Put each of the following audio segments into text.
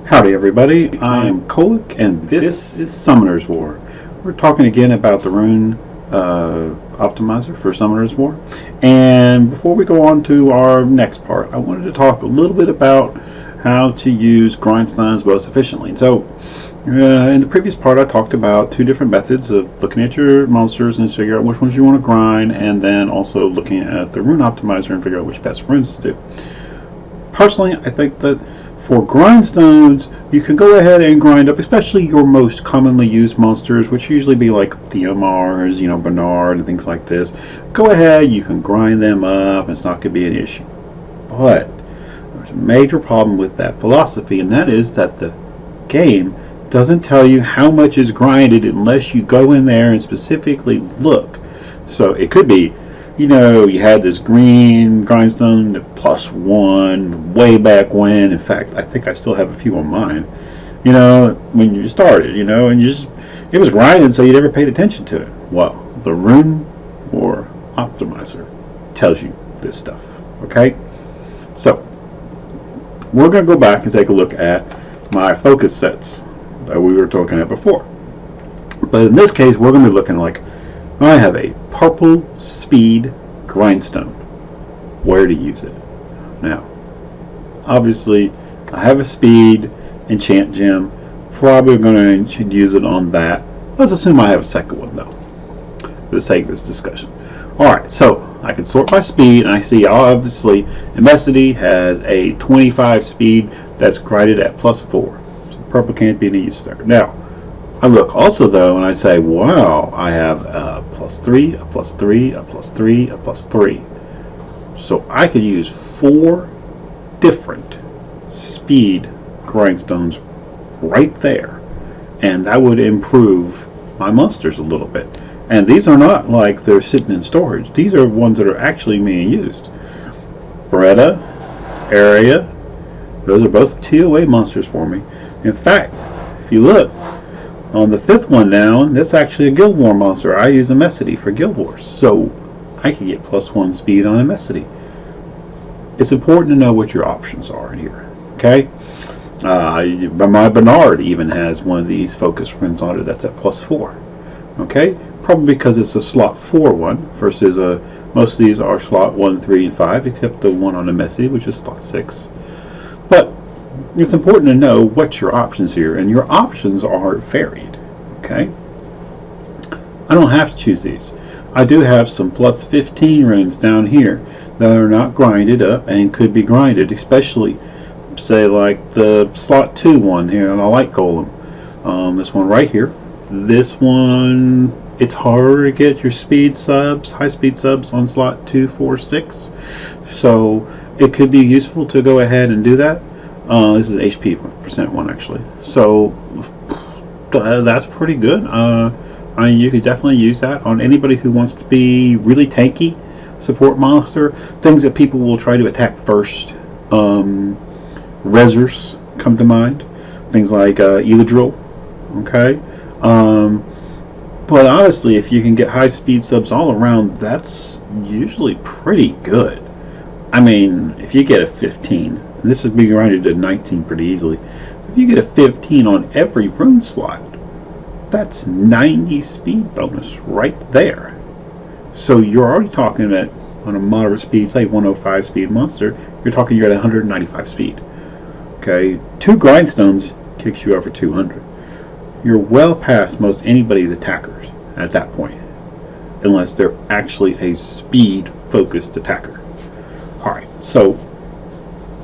Howdy everybody, I am Kolik and this is Summoner's War. We're talking again about the Rune Optimizer for Summoner's War. And before we go on to our next part, I wanted to talk a little bit about how to use grindstones most efficiently. So in the previous part I talked about two different methods of looking at your monsters and figure out which ones you want to grind, and then also looking at the Rune Optimizer and figure out which best runes to do. Personally, I think that for grindstones, you can go ahead and grind up, especially your most commonly used monsters, which usually be like Theomars, Bernard, and things like this. Go ahead, you can grind them up, it's not going to be an issue. But there's a major problem with that philosophy, and that is that the game doesn't tell you how much is grinded unless you go in there and specifically look. So it could be, you had this green grindstone at +1 way back when. In fact, I think I still have a few on mine. When you started, and it was grinding, so you never paid attention to it. Well, the Rune or Optimizer tells you this stuff. Okay, so we're going to go back and take a look at my focus sets that we were talking about before. But in this case, we're going to be looking like, I have a purple speed grindstone. Where to use it? Now, obviously, I have a speed enchant gem. Probably going to use it on that. Let's assume I have a second one though, for the sake of this discussion. Alright, so I can sort by speed, and I see obviously Immensity has a 25 speed that's grinded at +4. So purple can't be any use there. Now, I look also though and I say, wow, I have a +3, a +3, a +3, a +3. So I could use 4 different speed grindstones right there, and that would improve my monsters a little bit. And these are not like they're sitting in storage. These are ones that are actually being used. Beretta, Area, those are both TOA monsters for me. In fact, if you look, on the 5th one down, that's actually a Guild War monster. I use Immensity for Guild Wars, so I can get +1 speed on Immensity. It's important to know what your options are here. Okay, my Bernard even has one of these focus runes on it that's at +4. Okay, probably because it's a slot 4 one versus most of these are slot 1, 3, and 5, except the one on Immensity, which is slot 6. But it's important to know what your options here, and your options are varied. Okay, I don't have to choose these. I do have some +15 runes down here that are not grinded up and could be grinded, especially say like the slot 2 one here on a light golem. This one right here. This one, it's harder to get your speed subs, high speed subs on slot 2, 4, 6. So it could be useful to go ahead and do that. This is HP percent one actually, so that's pretty good. You could definitely use that on anybody who wants to be really tanky, support monster, things that people will try to attack first. Rezzers come to mind, things like Eladrill. Okay, but honestly, if you can get high speed subs all around, that's usually pretty good. I mean, if you get a 15. This is being grinded to 19 pretty easily. If you get a 15 on every rune slot, that's 90 speed bonus right there. So you're already talking at, on a moderate speed, say 105 speed monster, you're talking you're at 195 speed. Okay, 2 grindstones kicks you over 200. You're well past most anybody's attackers at that point, unless they're actually a speed focused attacker. Alright, so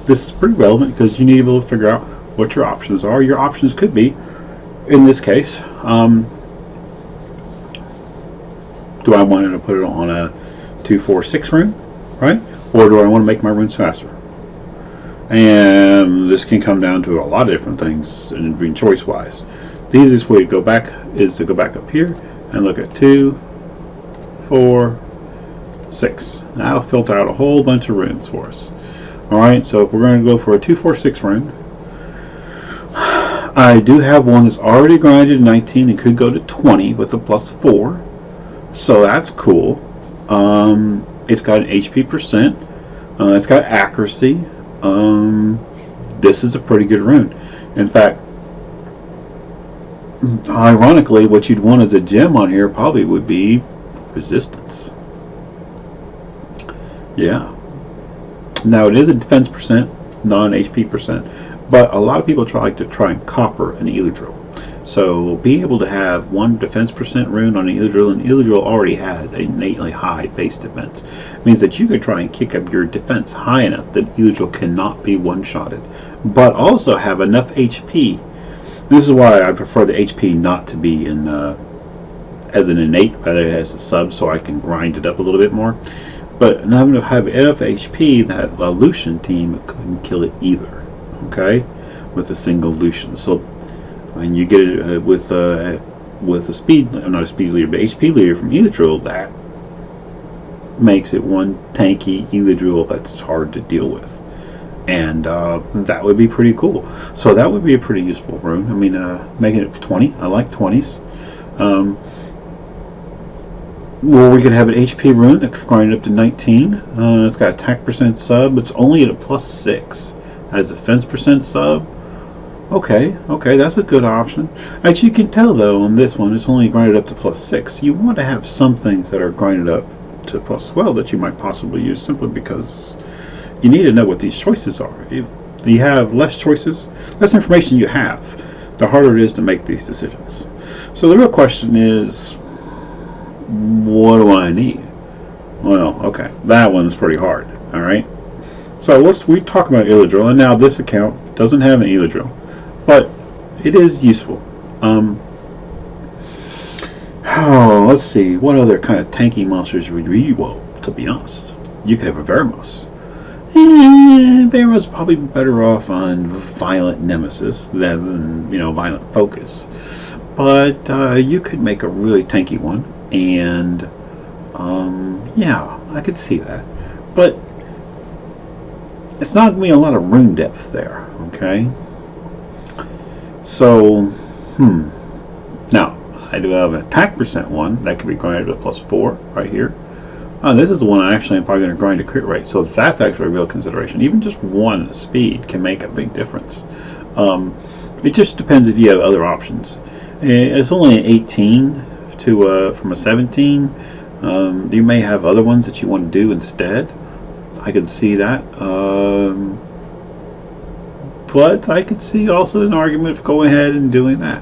this is pretty relevant because you need to be able to figure out what your options are. Your options could be, in this case, do I want to put it on a 2, 4, 6 rune, right? Or do I want to make my runes faster? And this can come down to a lot of different things and being choice-wise. The easiest way to go back is to go back up here and look at 2, 4, 6. That'll filter out a whole bunch of runes for us. Alright, so if we're going to go for a 2, 4, 6 rune, I do have one that's already grinded 19 and could go to 20 with a +4. So that's cool. It's got an HP percent. It's got accuracy. This is a pretty good rune. In fact, ironically, what you'd want as a gem on here probably would be resistance. Yeah. Now it is a defense percent, non-HP percent, but a lot of people like to try and copper an Eladrill. So being able to have one defense percent rune on an Eladrill, and Eladrill already has an innately high base defense, means that you could try and kick up your defense high enough that Eladrill cannot be one-shotted, but also have enough HP. This is why I prefer the HP not to be in as an innate, rather as a sub, so I can grind it up a little bit more. But not enough have enough HP that a Lucian team couldn't kill it either. Okay, with a single Lucian. So when you get it with a speed, not a speed leader, but HP leader from Eladrill, that makes it one tanky Eladrill that's hard to deal with, and that would be pretty cool. So that would be a pretty useful rune. I mean, making it 20. I like 20s. Well, we could have an HP rune that's grinded up to 19. It's got attack percent sub. It's only at a +6. Has defense percent sub. Okay, that's a good option. As you can tell, though, on this one, it's only grinded up to +6. You want to have some things that are grinded up to +12 that you might possibly use, simply because you need to know what these choices are. If you have less choices, less information you have, the harder it is to make these decisions. So the real question is, what do I need? Well, okay, that one's pretty hard. All right. So we talk about Eladrill, and now this account doesn't have an Eladrill, but it is useful. Oh, let's see, what other kind of tanky monsters would we? Well, to be honest, you could have a Veramos. Veramos is probably better off on Violent Nemesis than Violent Focus, but you could make a really tanky one. And yeah, I could see that, but it's not going to be a lot of rune depth there. Okay, so now I do have an attack percent one that could be grinded to +4 right here. This is the one I actually am probably going to grind to crit rate, so that's actually a real consideration. Even just one speed can make a big difference. It just depends if you have other options. It's only an 18 from a 17. You may have other ones that you want to do instead. I could see that, but I could see also an argument for going ahead and doing that.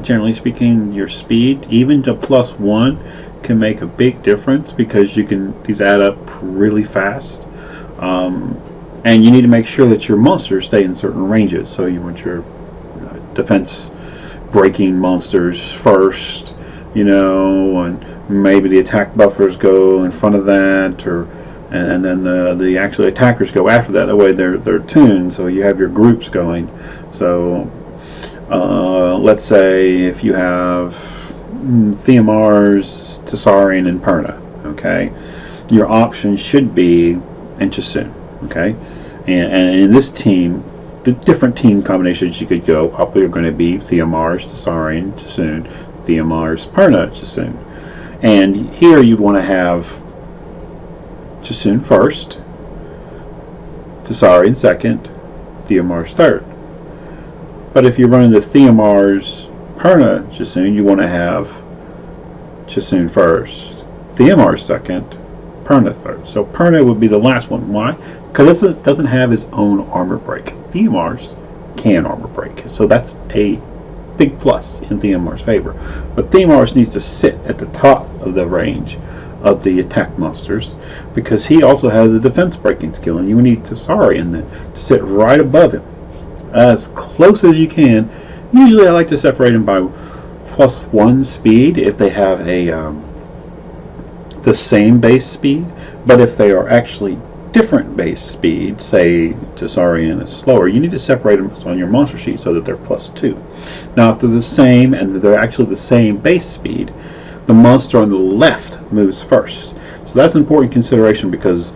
Generally speaking, your speed, even to +1, can make a big difference, because these add up really fast, and you need to make sure that your monsters stay in certain ranges. So you want your defense breaking monsters first, and maybe the attack buffers go in front of that, and then the actual attackers go after that. That way they're tuned, so you have your groups going. So let's say if you have Theomars, Tessarian, and Perna, okay, your option should be Enchasun, okay, and in this team, the different team combinations you could go probably are going to be Theomars, Tessarian, Enchasun, Theomars, Perna, Enchasun. And here you'd want to have Enchasun first, Tessarian second, Theomars third. But if you're running the Theomars, Perna, Enchasun, you want to have Enchasun first, Theomars second, Perna third. So Perna would be the last one. Why? Because it doesn't have its own armor break. Theomars can armor break, so that's a big plus in Theomars' favor. But Theomars needs to sit at the top of the range of the attack monsters, because he also has a defense breaking skill, and you need Tessarian then to sit right above him, as close as you can. Usually I like to separate them by +1 speed if they have the same base speed, but if they are actually different base speed, say Tessarian is slower, you need to separate them on your monster sheet so that they're +2. Now if they're the same and they're actually the same base speed, the monster on the left moves first. So that's an important consideration, because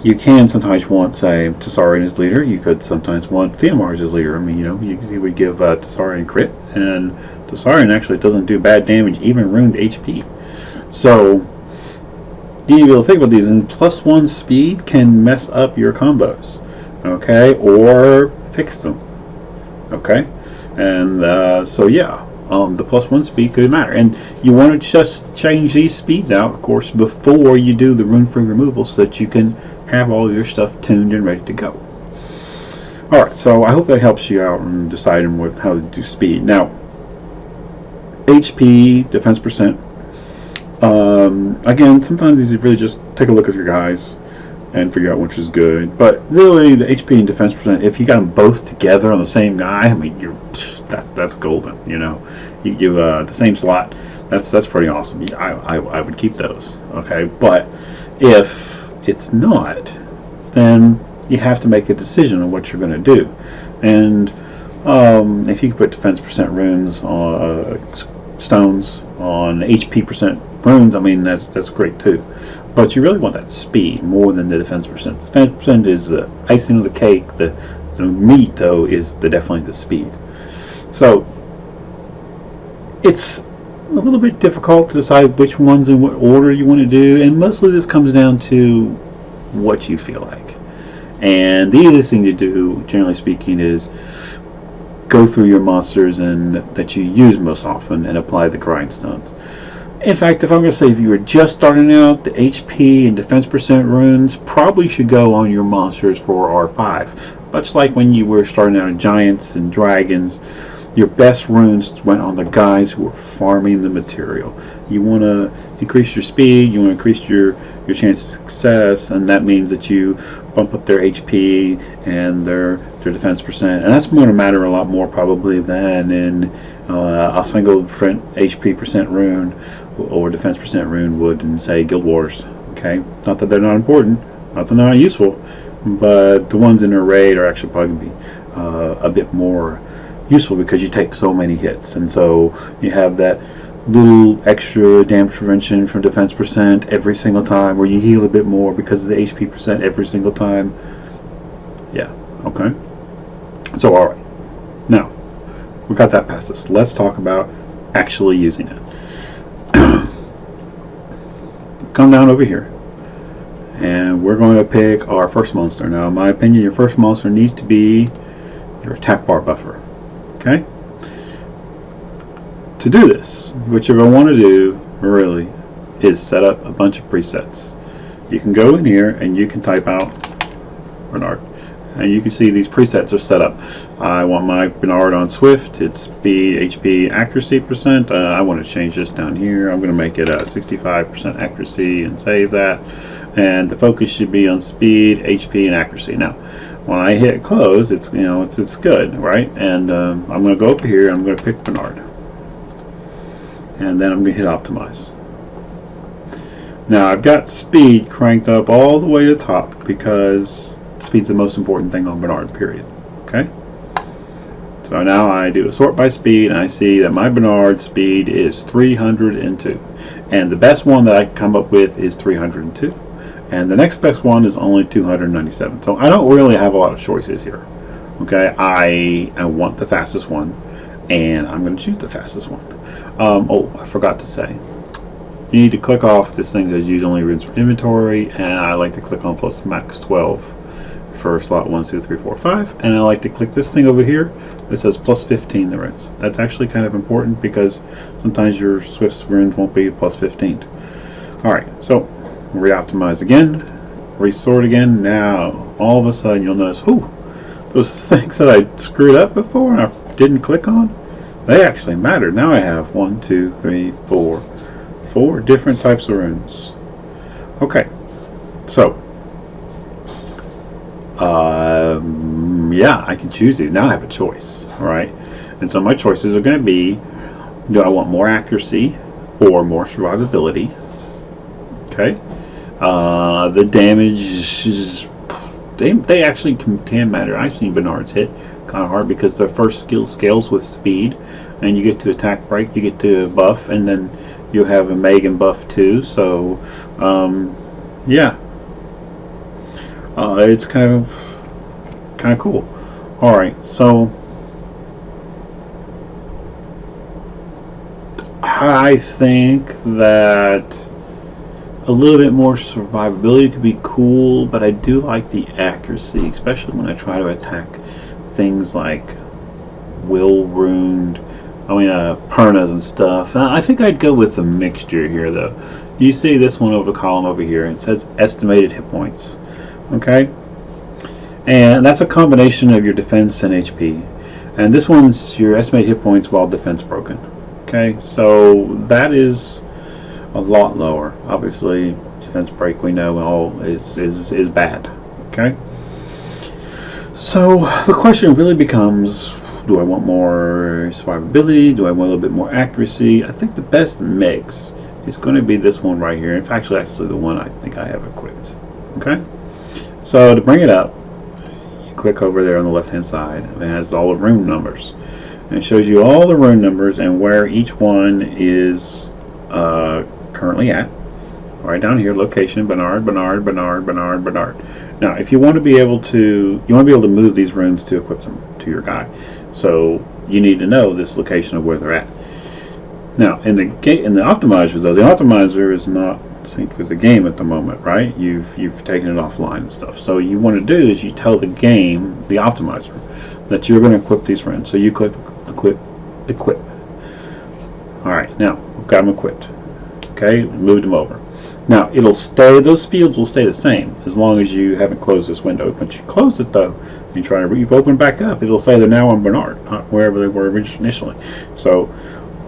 you can sometimes want, say, Tessarian as leader. You could sometimes want Theomars as leader. I mean, you would give Tessarian crit, and Tessarian actually doesn't do bad damage, even ruined HP. So you need to be able to think about these, and +1 speed can mess up your combos, okay, or fix them. Okay, and so yeah, the +1 speed could matter, and you want to just change these speeds out, of course, before you do the rune-free removal, so that you can have all your stuff tuned and ready to go. All right, so I hope that helps you out in deciding how to do speed. Now, HP, defense percent. Again, sometimes it's really just take a look at your guys and figure out which is good. But really, the HP and defense percent, if you got them both together on the same guy, I mean, that's golden. You know, you give the same slot. That's pretty awesome. I would keep those. Okay, but if it's not, then you have to make a decision on what you're going to do. And if you can put defense percent runes on stones on HP percent runes, I mean that's great too. But you really want that speed more than the defense percent. The defense percent is the icing on the cake. The meat though is definitely the speed. So it's a little bit difficult to decide which ones in what order you want to do, and mostly this comes down to what you feel like. And the easiest thing to do, generally speaking, is go through your monsters and that you use most often and apply the grindstones. In fact, if I'm going to say if you were just starting out, the HP and defense percent runes probably should go on your monsters for R5. Much like when you were starting out in giants and dragons, your best runes went on the guys who were farming the material. You want to increase your speed, you want to increase your chance of success, and that means that you bump up their HP and their defense percent, and that's going to matter a lot more probably than in a single HP percent rune or defense percent rune would in, say, Guild Wars. Okay, not that they're not important, not that they're not useful, but the ones in a raid are actually probably going to be a bit more useful because you take so many hits, and so you have that little extra damage prevention from defense percent every single time, where you heal a bit more because of the HP percent every single time. Yeah, okay. So alright, now we got that past us. Let's talk about actually using it. Come down over here and we're going to pick our first monster. Now in my opinion, your first monster needs to be your attack bar buffer. Okay? To do this, what you're going to want to do really is set up a bunch of presets. You can go in here and you can type out Bernard, and you can see these presets are set up. I want my Bernard on Swift. It's speed, HP, accuracy percent. I want to change this down here. I'm going to make it 65% accuracy and save that. And the focus should be on speed, HP, and accuracy. Now, when I hit close, it's it's good, right? And I'm going to go up here and I'm going to pick Bernard. And then I'm going to hit optimize. Now I've got speed cranked up all the way to the top because speed's the most important thing on Bernard, period. Okay? So now I do a sort by speed and I see that my Bernard speed is 302. And the best one that I can come up with is 302. And the next best one is only 297. So I don't really have a lot of choices here. Okay? I want the fastest one, and I'm going to choose the fastest one. Oh, I forgot to say, you need to click off this thing that use only runes for inventory, and I like to click on plus max 12 for slot 1, 2, 3, 4, 5, and I like to click this thing over here that says plus 15 the runes. That's actually kind of important because sometimes your Swift's runes won't be plus 15. Alright, so re-optimize again, resort again. Now all of a sudden you'll notice, whoo, those things that I screwed up before and I didn't click on, they actually matter. Now I have 1, 2, 3, 4 different types of runes. Okay, so yeah, I can choose these. Now I have a choice. Alright, and so my choices are going to be, do I want more accuracy or more survivability? Okay, the damage is, they actually can matter. I've seen Bernards hit kind of hard because the first skill scales with speed, and you get to attack break, you get to buff, and then you have a Megan buff too. So yeah, it's kind of cool. All right, so I think that a little bit more survivability could be cool, but I do like the accuracy, especially when I try to attack things like will ruined, pernas and stuff. I think I'd go with the mixture here, though. You see this one over the column over here, and it says estimated hit points. Okay, and that's a combination of your defense and HP. And this one's your estimated hit points while defense broken. Okay, so that is a lot lower. Obviously, defense break, we know all is bad. Okay, so the question really becomes, do I want more survivability? Do I want a little bit more accuracy? I think the best mix is going to be this one right here. In fact, actually the one I think I have equipped. Okay, so to bring it up, you click over there on the left hand side. It has all the rune numbers, and it shows you all the rune numbers and where each one is currently at. Right down here, location Bernard. Now, if you want to be able to, move these runes to equip them to your guy. So you need to know this location of where they're at. Now, in the optimizer, though, the optimizer is not synced with the game at the moment, right? You've taken it offline and stuff. So you want to do is you tell the game, the optimizer, that you're going to equip these runes. So you click equip. All right, now we've got them equipped. Okay, moved them over. Now it'll stay; those fields will stay the same as long as you haven't closed this window. Once you close it, though, and you try to open back up, it'll say they're now on Bernard, not wherever they were initially. So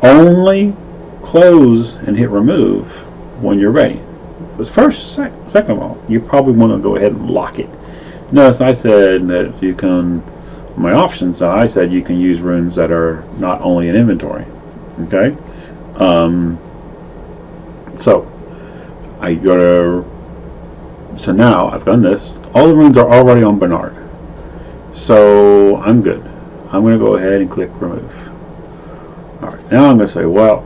only close and hit remove when you're ready. But second of all, you probably want to go ahead and lock it. Notice I said that you can. My options, I said you can use runes that are not only in inventory. Okay, so I go to. So now I've done this. All the runes are already on Bernard, so I'm good. I'm going to go ahead and click remove. All right, now I'm going to say, well,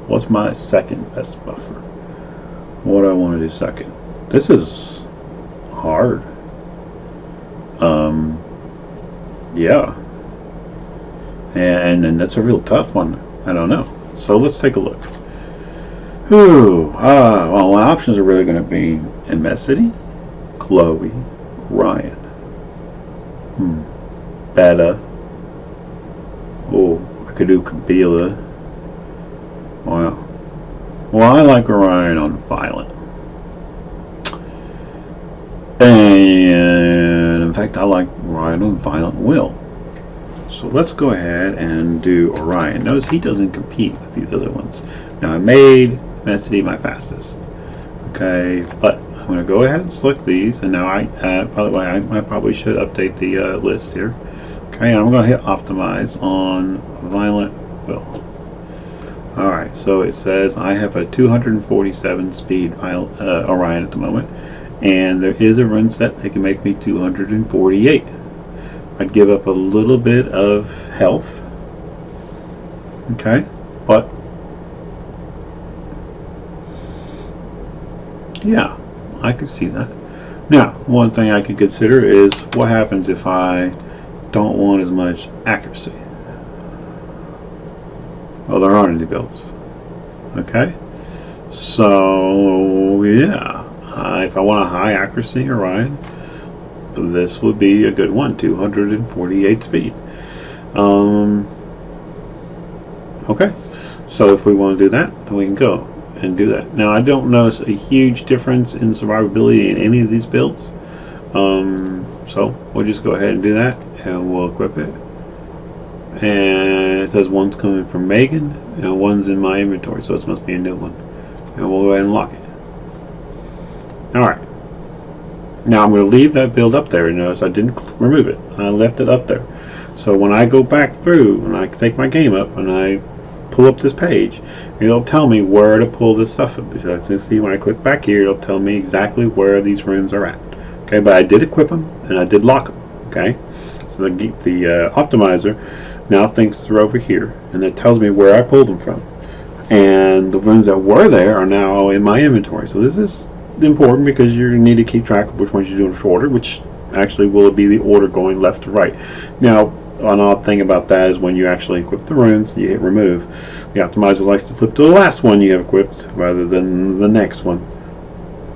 what's my second best buffer? What do I want to do second? This is hard. Yeah, and that's a real tough one. I don't know. So let's take a look. Well, my options are really going to be Immensity, Chloe, Ryan, Beta. Oh, I could do Kabila. Wow. Well, I like Ryan on Violent. And in fact, I like Ryan on Violent Will. So let's go ahead and do Orion. Notice he doesn't compete with these other ones. Now I made Immensity my fastest. Okay, but I'm going to go ahead and select these. And now by the way, I probably should update the list here. Okay, I'm going to hit Optimize on Violent Will. Alright, so it says I have a 247 speed Orion at the moment. And there is a rune set that can make me 248. I'd give up a little bit of health. Okay, but yeah, I could see that. Now, one thing I could consider is what happens if I don't want as much accuracy. Well, there aren't any builds. Okay, so yeah. If I want a high accuracy Orion, this would be a good one, 248 speed. Okay, so if we want to do that, then we can go and do that. Now, I don't notice a huge difference in survivability in any of these builds, so we'll just go ahead and do that, and we'll equip it. And it says one's coming from Megan, and one's in my inventory, so this must be a new one. And we'll go ahead and lock it. Alright, now I'm going to leave that build up there. Notice I didn't remove it. I left it up there. So when I go back through and I take my game up and I pull up this page, it'll tell me where to pull this stuff up. Because you see when I click back here, it'll tell me exactly where these runes are at. Okay, but I did equip them and I did lock them. Okay, so the optimizer now thinks they're over here and it tells me where I pulled them from. And the runes that were there are now in my inventory. So this is important because you need to keep track of which ones you're doing for order, which actually will be the order going left to right. Now, an odd thing about that is when you actually equip the runes, you hit remove. The optimizer likes to flip to the last one you have equipped rather than the next one.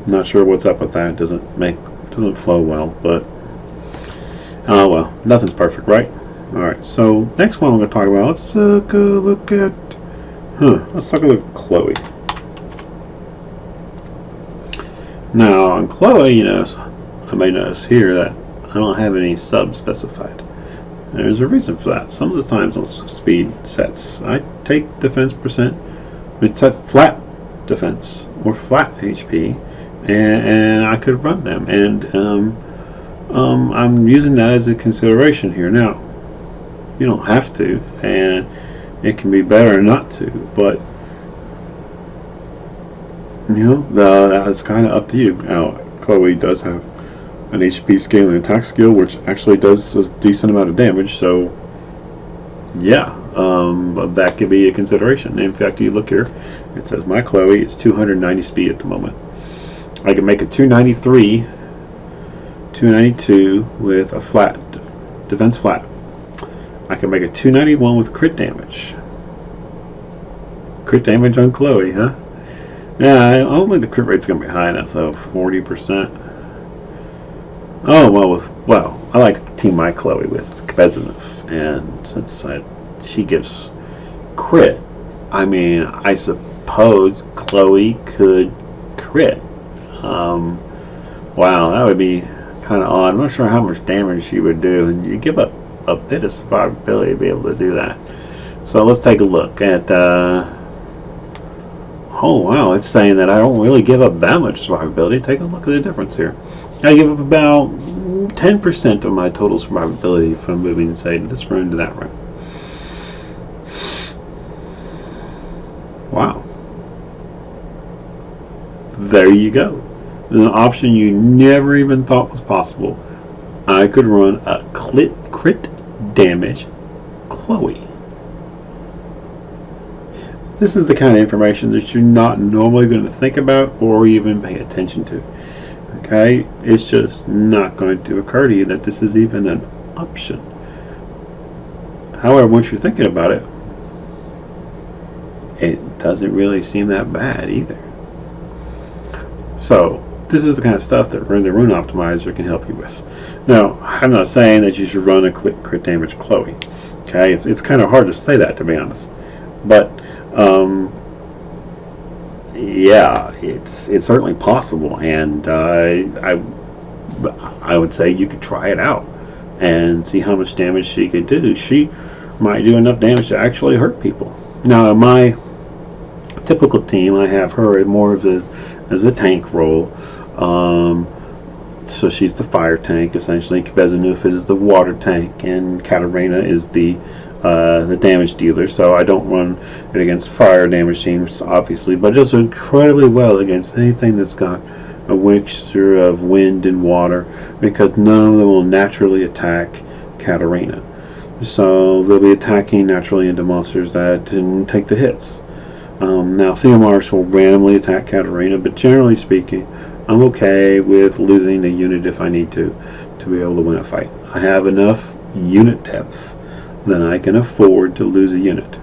Not sure what's up with that. It doesn't flow well, but well, nothing's perfect, right? Alright, so next one I'm going to talk about, let's go look at, let's take a look at Chloe. Now, on Chloe, you know, I may notice here that I don't have any subs specified. There's a reason for that. Some of the times on speed sets, I take defense percent, we set flat defense or flat HP, and I could run them, and I'm using that as a consideration here. Now, you don't have to, and it can be better not to, but you know, that's kind of up to you. Now, Chloe does have an HP scaling attack skill, which actually does a decent amount of damage, so yeah, but that could be a consideration. In fact, you look here, it says my Chloe is 290 speed at the moment. I can make a 293, 292 with a flat defense flat. I can make a 291 with crit damage. Crit damage on Chloe, huh? Yeah, I don't think the crit rate's going to be high enough though. 40%. Oh well, I like to team my Chloe with Kbezinov, and since she gives crit, I mean, I suppose Chloe could crit. Wow, that would be kind of odd. I'm not sure how much damage she would do, and you give up a bit of survivability to be able to do that. So let's take a look at. Oh wow, it's saying that I don't really give up that much survivability. Take a look at the difference here. I give up about 10% of my total survivability from moving, say, this rune to that rune. Wow. There you go. An option you never even thought was possible. I could run a crit damage Chloe. This is the kind of information that you're not normally going to think about or even pay attention to. Okay? It's just not going to occur to you that this is even an option. However, once you're thinking about it, it doesn't really seem that bad either. So, this is the kind of stuff that the Rune Optimizer can help you with. Now, I'm not saying that you should run a crit damage Chloe. Okay? It's kind of hard to say that, to be honest. But yeah, it's certainly possible, and I would say you could try it out and see how much damage she could do. She might do enough damage to actually hurt people. Now, in my typical team, I have her more of as a tank role. So she's the fire tank, essentially. Kbezinov is the water tank, and Katarina is the damage dealer. So I don't run it against fire damage teams, obviously, but it does incredibly well against anything that's got a mixture of wind and water, because none of them will naturally attack Katarina. So they'll be attacking naturally into monsters that didn't take the hits. Now, Theomars will randomly attack Katarina, but generally speaking, I'm okay with losing a unit if I need to be able to win a fight. I have enough unit depth that I can afford to lose a unit.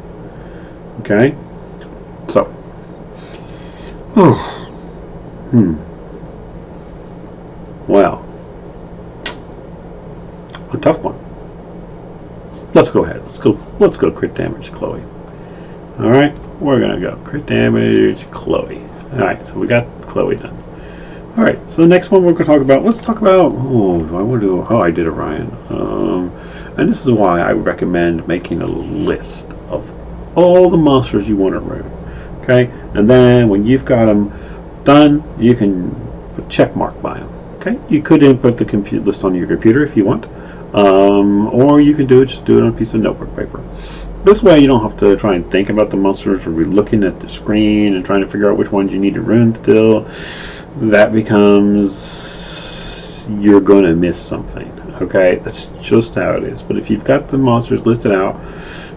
Okay? So. Well. A tough one. Let's go ahead. Let's go crit damage Chloe. Alright, we're gonna go crit damage Chloe. Alright, so we got Chloe done. Alright, so the next one we're going to talk about, let's talk about, I did Orion. And this is why I recommend making a list of all the monsters you want to rune. Okay, and then when you've got them done, you can put check mark by them. Okay, you could input the list on your computer if you want, or you can just do it on a piece of notebook paper. This way you don't have to try and think about the monsters or be looking at the screen and trying to figure out which ones you need to rune still. That becomes, you're going to miss something. Okay, that's just how it is. But if you've got the monsters listed out,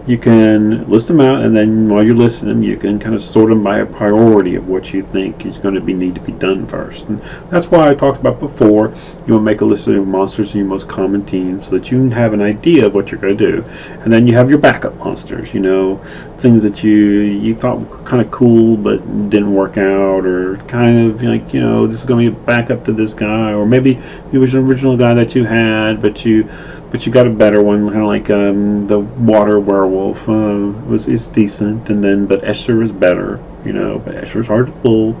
you can list them out, and then while you're listing them, you can kind of sort them by a priority of what you think is going to need to be done first. And that's why I talked about before, you want to make a list of monsters in your most common teams so that you can have an idea of what you're going to do. And then you have your backup monsters, you know, things that you thought were kind of cool but didn't work out, or kind of like, you know, this is going to be a backup to this guy, or maybe it was an original guy that you had, but you but you got a better one, kind of like the Water Werewolf is decent, and then but Escher is better, you know. But Escher's hard to pull,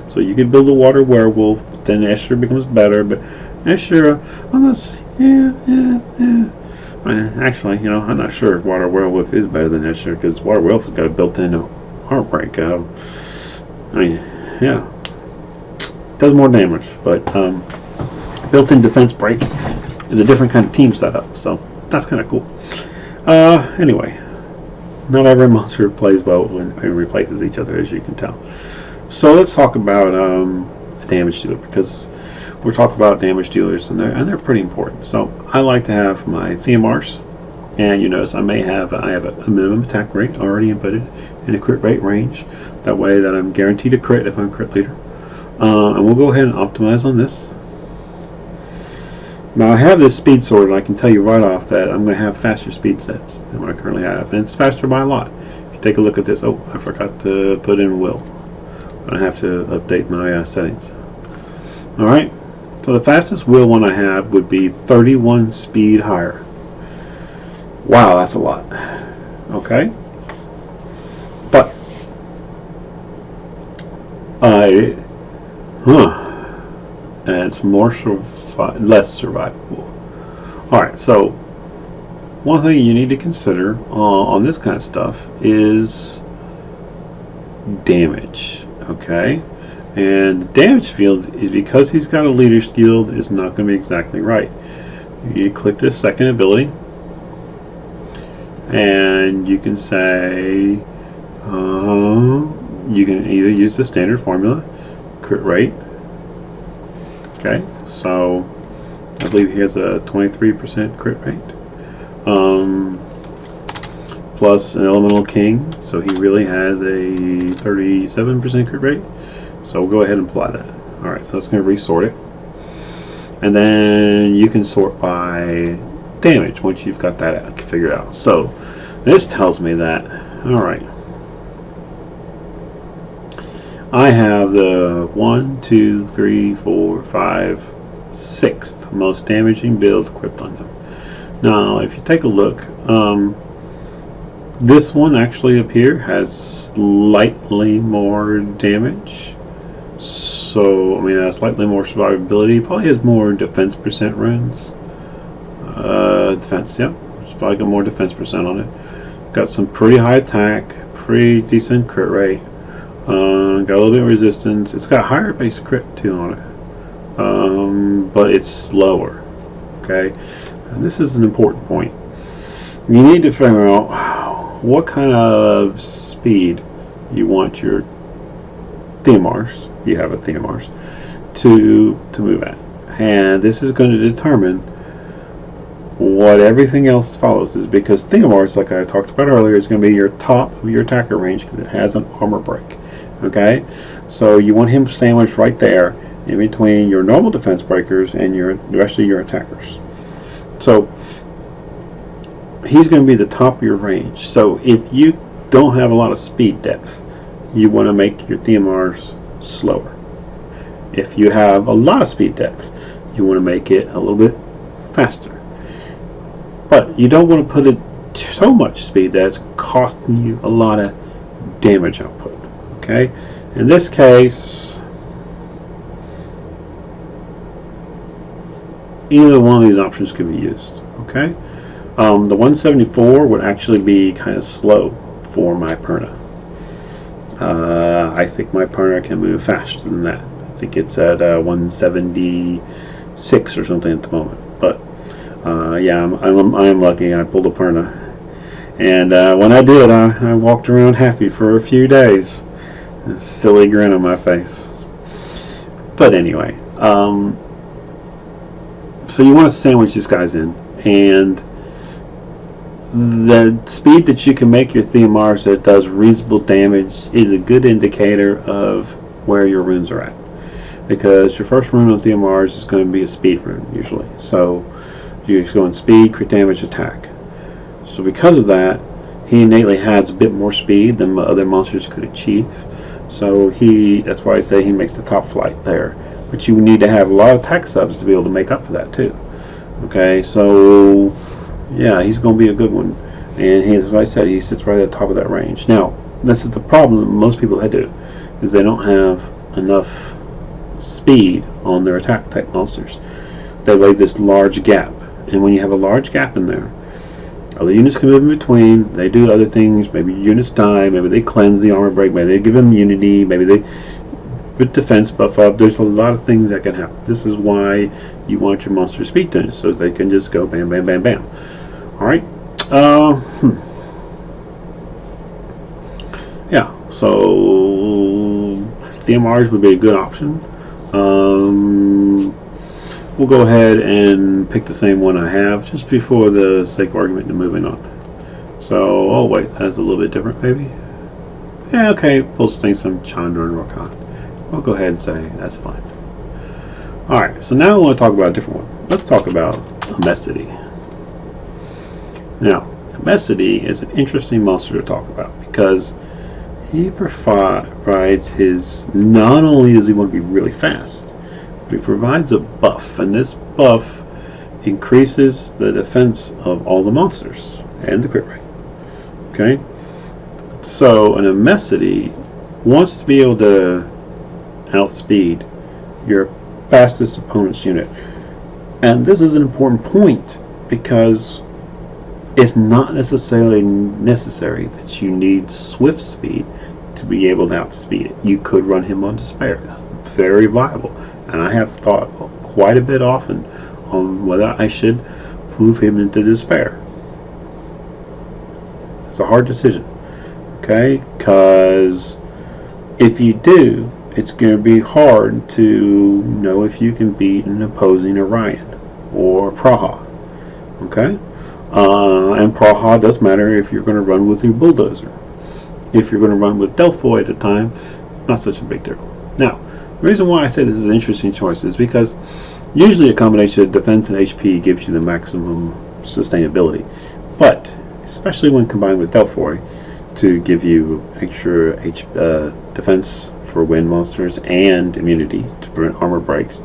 so you could build a Water Werewolf, but then Escher becomes better. But Escher, unless actually, you know, I'm not sure if Water Werewolf is better than Escher, because Water Werewolf has got a built-in armor break. I mean, yeah, does more damage, but built-in defense break is a different kind of team setup, so that's kind of cool. Anyway, not every monster plays well when it replaces each other, as you can tell. So let's talk about a damage dealer, because we're talking about damage dealers, and they're pretty important. So I like to have my Theomars, and you notice I have a minimum attack rate already inputted in a crit rate range. That way that I'm guaranteed a crit if I'm crit leader. And we'll go ahead and optimize on this. Now I have this speed sword, and I can tell you right off that I'm going to have faster speed sets than what I currently have, and it's faster by a lot. If you take a look at this, oh, I forgot to put in will. I have to update my settings. Alright, so the fastest will one I have would be 31 speed higher. Wow, that's a lot. Okay, but and it's more less survivable. Alright, so one thing you need to consider on this kind of stuff is damage. Okay, and the damage field is, because he's got a leader skill, is not going to be exactly right. You click this second ability, and you can say you can either use the standard formula, crit rate. Okay, so I believe he has a 23% crit rate, plus an elemental king, so he really has a 37% crit rate. So we'll go ahead and apply that. Alright, so it's going to resort it, and then you can sort by damage once you've got that figured out. So this tells me that, alright, I have the 1, 2, 3, 4, 5, 6th most damaging build equipped on them. Now if you take a look, this one actually up here has slightly more damage, so I mean slightly more survivability. Probably has more defense percent runes. Defense, yeah, it's probably got more defense percent on it. Got some pretty high attack, pretty decent crit rate. Got a little bit of resistance. It's got higher base crit too on it, but it's slower. Okay, and this is an important point. You need to figure out what kind of speed you want your Theomars, you have a Theomars, to move at, and this is going to determine what everything else follows. Is because Theomars, like I talked about earlier, is going to be your top of your attacker range because it has an armor break. Okay, so you want him sandwiched right there in between your normal defense breakers and the rest of your attackers. So he's going to be the top of your range. So if you don't have a lot of speed depth, you want to make your Theomars slower. If you have a lot of speed depth, you want to make it a little bit faster. But you don't want to put it so much speed that it's costing you a lot of damage output. Okay, in this case, either one of these options could be used. Okay, the 174 would actually be kind of slow for my Perna. I think my Perna can move faster than that. I think it's at 176 or something at the moment. But yeah, I'm lucky. I pulled a Perna, and when I did, I walked around happy for a few days. A silly grin on my face. But anyway, so you want to sandwich these guys in, and the speed that you can make your Theomars that does reasonable damage is a good indicator of where your runes are at, because your first rune on Theomars is going to be a speed rune usually. So you're going speed, crit damage, attack. So because of that, he innately has a bit more speed than other monsters could achieve. So that's why I say he makes the top flight there. But you need to have a lot of attack subs to be able to make up for that too. Okay, so Yeah, he's going to be a good one. And he, as I said, he sits right at the top of that range. Now, this is the problem that most people do, is they don't have enough speed on their attack type monsters. They leave this large gap, and when you have a large gap in there, other units can move in between. They do other things. Maybe units die. Maybe they cleanse the armor break. Maybe they give immunity. Maybe they put defense buff up. There's a lot of things that can happen. This is why you want your monster speed tunes, so they can just go bam, bam, bam, bam. All right. Yeah. So CMRs would be a good option. We'll go ahead and pick the same one I have, just before the sake of argument and moving on. So, oh wait, that's a little bit different, maybe. Yeah, okay. Pulse things from Chandra and Rakan. I'll go ahead and say that's fine. All right. So now I want to talk about a different one. Let's talk about Amesity. Now, Amesity is an interesting monster to talk about because he provides his. Not only does he want to be really fast, but he provides a buff, and this buff increases the defense of all the monsters and the crit rate. Okay, so an Amesity wants to be able to outspeed your fastest opponent's unit, and this is an important point because it's not necessarily necessary that you need swift speed to be able to outspeed it. You could run him on despair. Very viable. And I have thought quite a bit often on whether I should move him into despair. It's a hard decision. Okay? Because if you do, it's going to be hard to know if you can beat an opposing Orion or Praha. Okay? And Praha does matter if you're going to run with your Bulldozer. If you're going to run with Delphoid at the time, it's not such a big deal. Now, the reason why I say this is an interesting choice is because usually a combination of defense and HP gives you the maximum sustainability. But, especially when combined with Delphoid to give you extra defense for wind monsters and immunity to prevent armor breaks,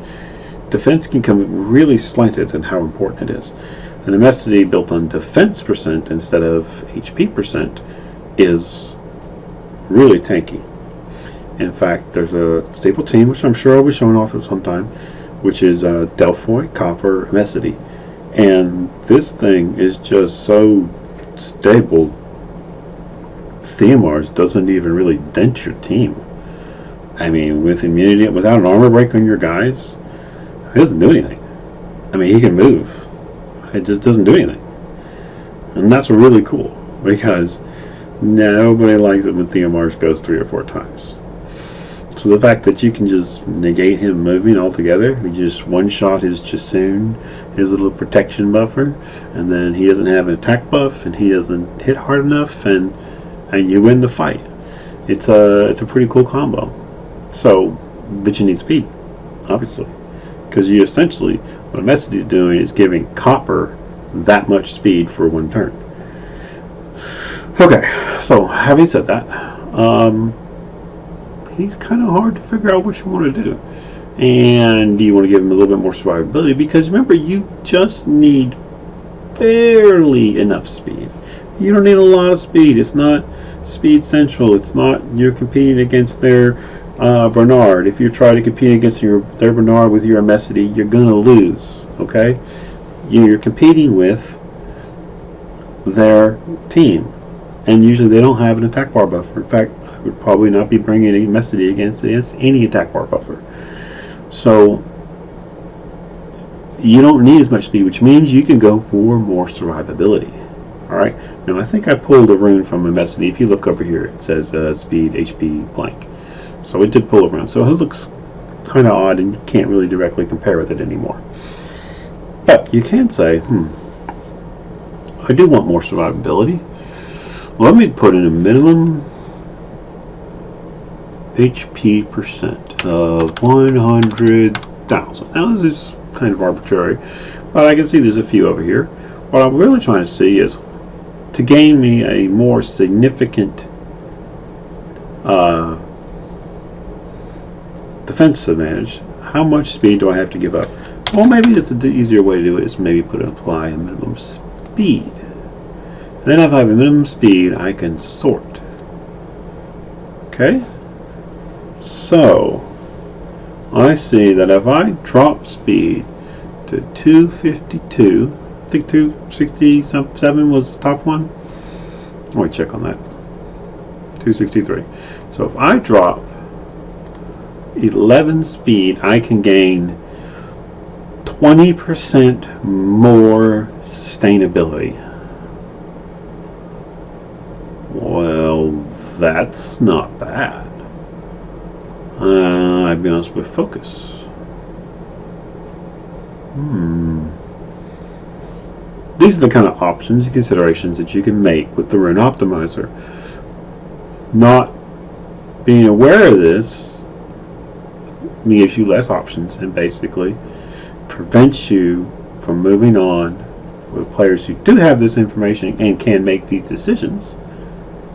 defense can come really slanted in how important it is. An Amesity built on defense percent instead of HP percent is really tanky. In fact, there's a staple team, which I'm sure I'll be showing off at some time, which is Delphoid, Copper, Amesity. And this thing is just so stable, CMRs doesn't even really dent your team. I mean, with immunity, without an armor break on your guys, it doesn't do anything. I mean, he can move. It just doesn't do anything. And that's really cool, because nobody likes it when CMRs goes 3 or 4 times. So the fact that you can just negate him moving altogether, you just one-shot his Chasoon, his little protection buffer, and then he doesn't have an attack buff, and he doesn't hit hard enough, and you win the fight. It's a pretty cool combo. So, but you need speed, obviously, because you essentially, what Amesity is doing is giving Copper that much speed for 1 turn. Okay, so having said that, he's kind of hard to figure out what you want to do. And do you want to give him a little bit more survivability? Because remember, you just need barely enough speed. You don't need a lot of speed. It's not speed central. It's not you're competing against their Bernard. If you try to compete against their Bernard with your Amesity, you're going to lose. Okay? You're competing with their team. And usually they don't have an attack bar buffer. In fact, I would probably not be bringing any Amesity against any attack bar buffer. So you don't need as much speed, which means you can go for more survivability. Alright, now I think I pulled a rune from Amesity. If you look over here, it says speed HP blank. So it did pull a rune. So it looks kind of odd, and you can't really directly compare with it anymore. But you can say, I do want more survivability. Let me put in a minimum HP percent of 100,000. Now this is kind of arbitrary, but I can see there's a few over here. What I'm really trying to see is to gain me a more significant defense advantage. How much speed do I have to give up? Well, maybe it's an easier way to do it is maybe apply a minimum speed speed. Then if I have a minimum speed, I can sort. Okay? So, I see that if I drop speed to 252, I think 267 was the top one. Let me check on that. 263. So if I drop 11 speed, I can gain 20% more sustainability. Well, that's not bad. I'd be honest with focus. These are the kind of options and considerations that you can make with the Rune Optimizer. Not being aware of this gives you less options and basically prevents you from moving on with players who do have this information and can make these decisions,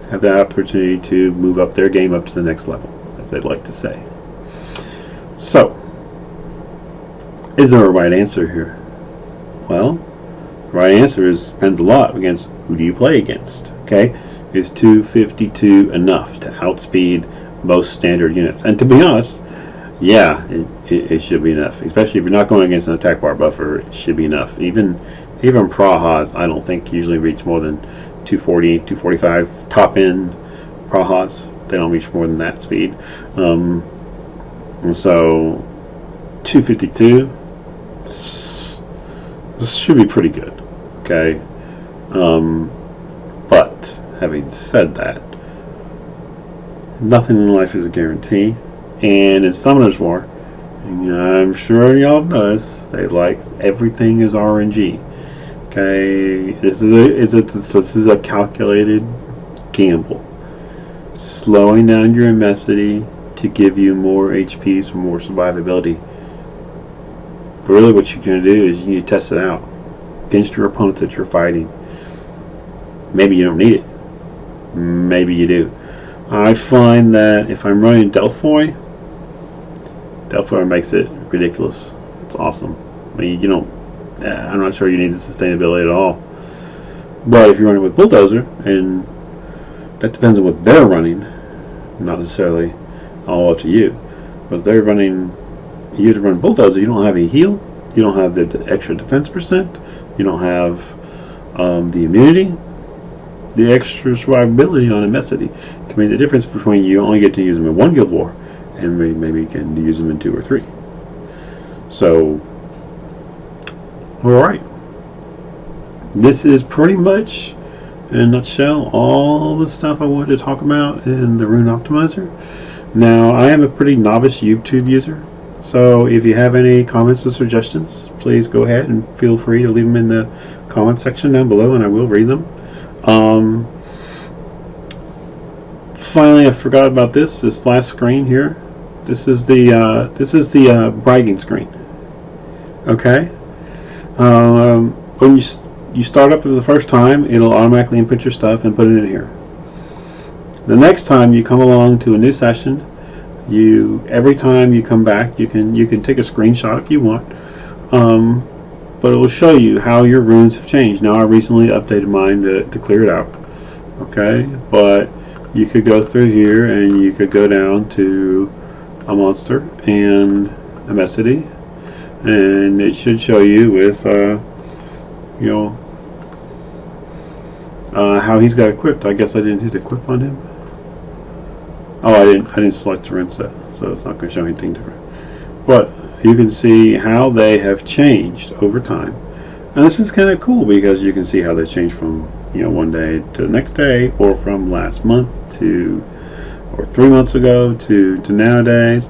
have the opportunity to move up their game up to the next level, as they'd like to say. So, is there a right answer here? Well, the right answer depends a lot against who do you play against. Okay, is 252 enough to outspeed most standard units? And to be honest, yeah, it should be enough. Especially if you're not going against an attack bar buffer, it should be enough. Even Prahas, I don't think usually reach more than 240, 245 top end Prahas. They don't reach more than that speed. And so 252, this should be pretty good. Okay, but having said that, nothing in life is a guarantee. And in Summoner's War, I'm sure y'all noticed, they like everything is RNG. Okay, this is a calculated gamble, slowing down your immensity to give you more HPs for more survivability. But really, what you're going to do is you need to test it out against your opponents that you're fighting. Maybe you don't need it. Maybe you do. I find that if I'm running Delphoy makes it ridiculous. It's awesome. I mean, you don't. I'm not sure you need the sustainability at all. But if you're running with Bulldozer, and that depends on what they're running, not necessarily all up to you. But if they're running, you have to run Bulldozer, you don't have any heal, you don't have the extra defense percent, you don't have the immunity, the extra survivability on immensity can make the difference between you only get to use them in one Guild War and maybe you can use them in 2 or 3. So, alright. This is pretty much, in a nutshell, all the stuff I wanted to talk about in the Rune Optimizer. Now, I am a pretty novice YouTube user, so if you have any comments or suggestions, please go ahead and feel free to leave them in the comment section down below and I will read them. Finally, I forgot about this last screen here. This is the bragging screen. Okay. When you start up for the first time, it'll automatically input your stuff and put it in here. The next time you come along to a new session, every time you come back, you can take a screenshot if you want. But it will show you how your runes have changed. Now I recently updated mine to clear it out. Okay, but you could go through here and you could go down to a monster and a immensity, and it should show you with how he's got equipped. I guess I didn't hit equip on him. Oh, I didn't select the rune set, so it's not going to show anything different. But you can see how they have changed over time, and this is kind of cool because you can see how they changed from one day to the next day, or from last month to, or 3 months ago to nowadays.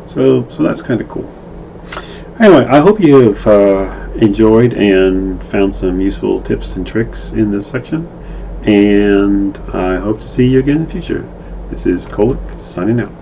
So that's kind of cool. Anyway, I hope you have enjoyed and found some useful tips and tricks in this section, and I hope to see you again in the future. This is Kolik signing out.